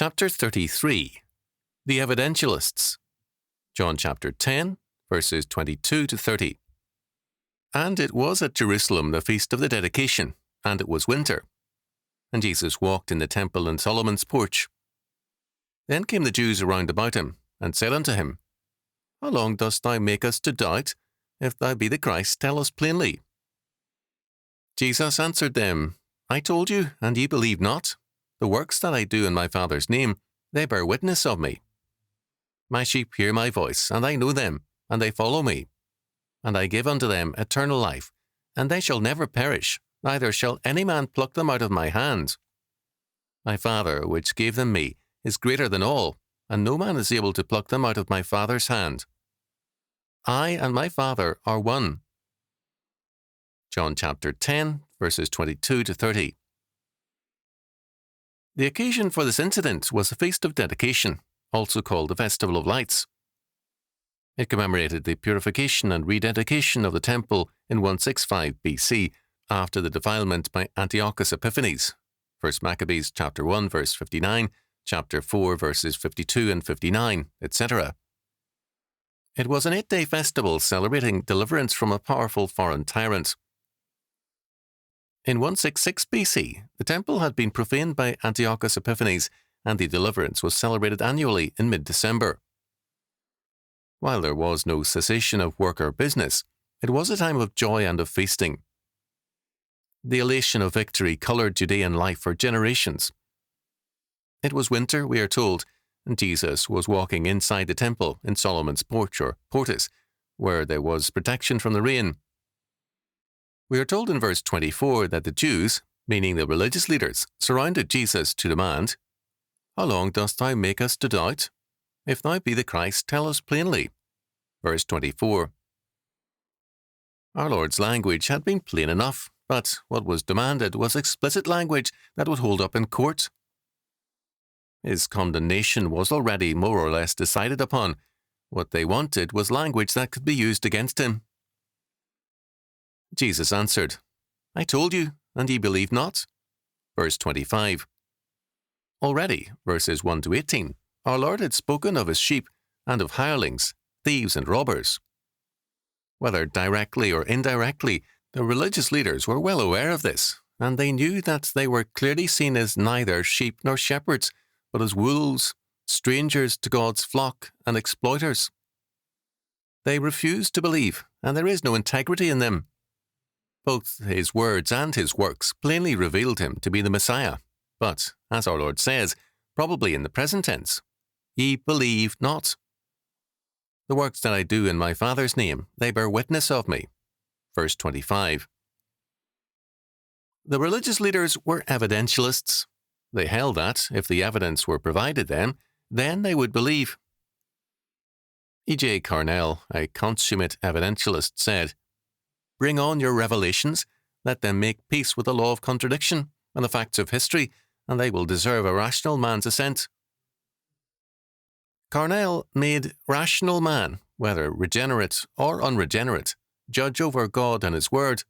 Chapter 33. The Evidentialists. John chapter 10, verses 22 to 30. And it was at Jerusalem the feast of the dedication, and it was winter. And Jesus walked in the temple in Solomon's porch. Then came the Jews around about him, and said unto him, How long dost thou make us to doubt? If thou be the Christ, tell us plainly. Jesus answered them, I told you, and ye believe not. The works that I do in my Father's name, they bear witness of me. My sheep hear my voice, and I know them, and they follow me. And I give unto them eternal life, and they shall never perish, neither shall any man pluck them out of my hand. My Father, which gave them me, is greater than all, and no man is able to pluck them out of my Father's hand. I and my Father are one. John chapter 10, verses 22 to 30. The occasion for this incident was the Feast of Dedication, also called the Festival of Lights. It commemorated the purification and rededication of the temple in 165 BC after the defilement by Antiochus Epiphanes, 1 Maccabees chapter 1 verse 59, chapter 4 verses 52 and 59, etc. It was an 8-day festival celebrating deliverance from a powerful foreign tyrant. In 166 BC, the temple had been profaned by Antiochus Epiphanes, and the deliverance was celebrated annually in mid-December. While there was no cessation of work or business, it was a time of joy and of feasting. The elation of victory coloured Judean life for generations. It was winter, we are told, and Jesus was walking inside the temple in Solomon's porch or portice, where there was protection from the rain. We are told in verse 24 that the Jews, meaning the religious leaders, surrounded Jesus to demand, How long dost thou make us to doubt? If thou be the Christ, tell us plainly. Verse 24. Our Lord's language had been plain enough, but what was demanded was explicit language that would hold up in court. His condemnation was already more or less decided upon. What they wanted was language that could be used against him. Jesus answered, I told you, and ye believe not. Verse 25. Already, verses 1 to 18, our Lord had spoken of his sheep and of hirelings, thieves and robbers. Whether directly or indirectly, the religious leaders were well aware of this, and they knew that they were clearly seen as neither sheep nor shepherds, but as wolves, strangers to God's flock and exploiters. They refused to believe, and there is no integrity in them. Both his words and his works plainly revealed him to be the Messiah, but, as our Lord says, probably in the present tense, ye believe not. The works that I do in my Father's name, they bear witness of me. Verse 25. The religious leaders were evidentialists. They held that, if the evidence were provided them, then they would believe. E.J. Carnell, a consummate evidentialist, said, Bring on your revelations, let them make peace with the law of contradiction and the facts of history, and they will deserve a rational man's assent. Carnell made rational man, whether regenerate or unregenerate, judge over God and his word.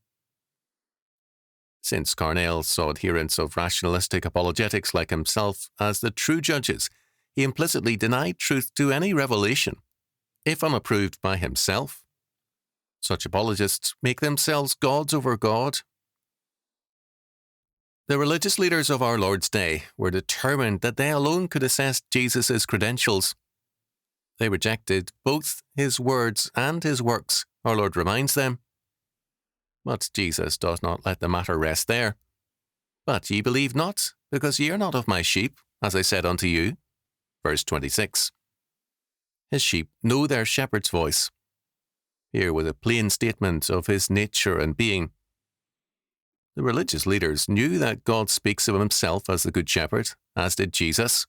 Since Carnell saw adherents of rationalistic apologetics like himself as the true judges, he implicitly denied truth to any revelation, if unapproved by himself. Such apologists make themselves gods over God. The religious leaders of our Lord's day were determined that they alone could assess Jesus' credentials. They rejected both his words and his works, our Lord reminds them. But Jesus does not let the matter rest there. But ye believe not, because ye are not of my sheep, as I said unto you. Verse 26. His sheep know their shepherd's voice. Here was a plain statement of his nature and being. The religious leaders knew that God speaks of himself as the Good Shepherd, as did Jesus.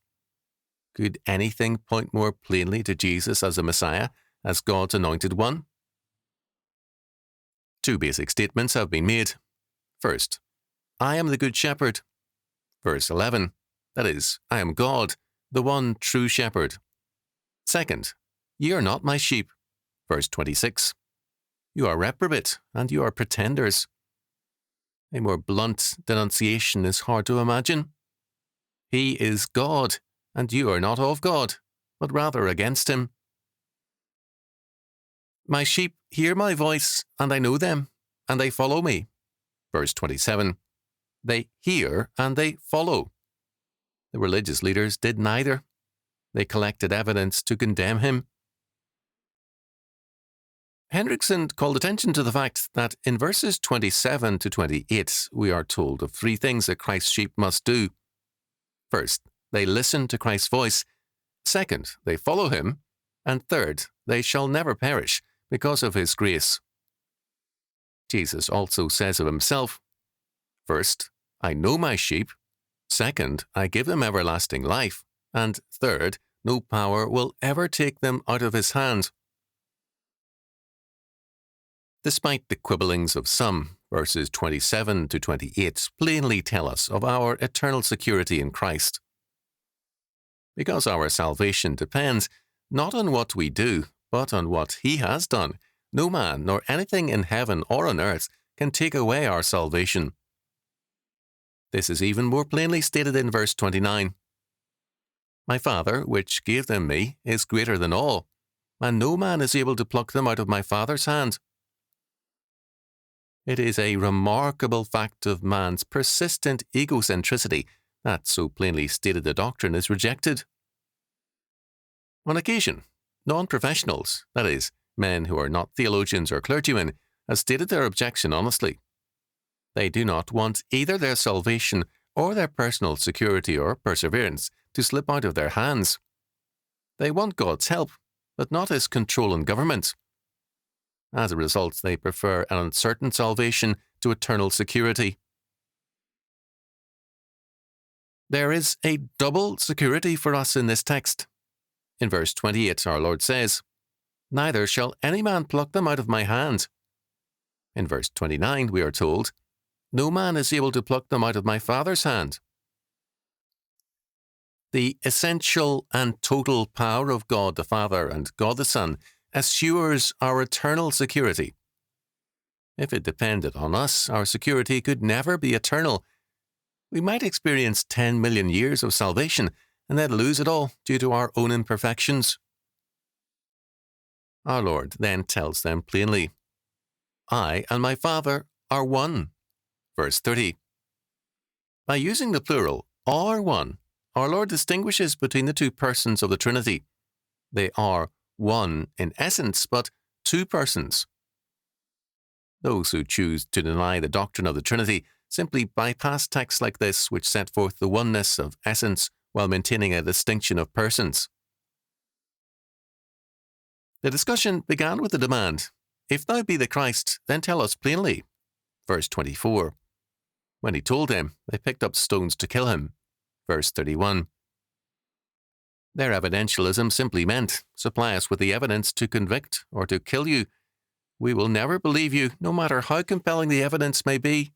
Could anything point more plainly to Jesus as a Messiah, as God's anointed one? Two basic statements have been made. First, I am the Good Shepherd. Verse 11, that is, I am God, the one true shepherd. Second, ye are not my sheep. Verse 26, you are reprobate, and you are pretenders. A more blunt denunciation is hard to imagine. He is God, and you are not of God, but rather against him. My sheep hear my voice, and I know them, and they follow me. Verse 27. They hear and they follow. The religious leaders did neither. They collected evidence to condemn him. Hendrickson called attention to the fact that in verses 27 to 28, we are told of three things that Christ's sheep must do. First, they listen to Christ's voice. Second, they follow him. And third, they shall never perish because of his grace. Jesus also says of himself, first, I know my sheep. Second, I give them everlasting life. And third, no power will ever take them out of his hand. Despite the quibblings of some, verses 27 to 28 plainly tell us of our eternal security in Christ. Because our salvation depends not on what we do, but on what he has done, no man nor anything in heaven or on earth can take away our salvation. This is even more plainly stated in verse 29. My Father, which gave them me, is greater than all, and no man is able to pluck them out of my Father's hand. It is a remarkable fact of man's persistent egocentricity that so plainly stated the doctrine is rejected. On occasion, non-professionals, that is, men who are not theologians or clergymen, have stated their objection honestly. They do not want either their salvation or their personal security or perseverance to slip out of their hands. They want God's help, but not his control and government. As a result, they prefer an uncertain salvation to eternal security. There is a double security for us in this text. In verse 28, our Lord says, Neither shall any man pluck them out of my hand. In verse 29, we are told, No man is able to pluck them out of my Father's hand. The essential and total power of God the Father and God the Son assures our eternal security. If it depended on us, our security could never be eternal. We might experience 10 million years of salvation and then lose it all due to our own imperfections. Our Lord then tells them plainly, I and my Father are one. Verse 30. By using the plural, are one, our Lord distinguishes between the two persons of the Trinity. They are one in essence, but two persons. Those who choose to deny the doctrine of the Trinity simply bypass texts like this, which set forth the oneness of essence while maintaining a distinction of persons. The discussion began with the demand, If thou be the Christ, then tell us plainly. Verse 24. When he told them, they picked up stones to kill him. Verse 31. Their evidentialism simply meant, supply us with the evidence to convict or to kill you. We will never believe you, no matter how compelling the evidence may be.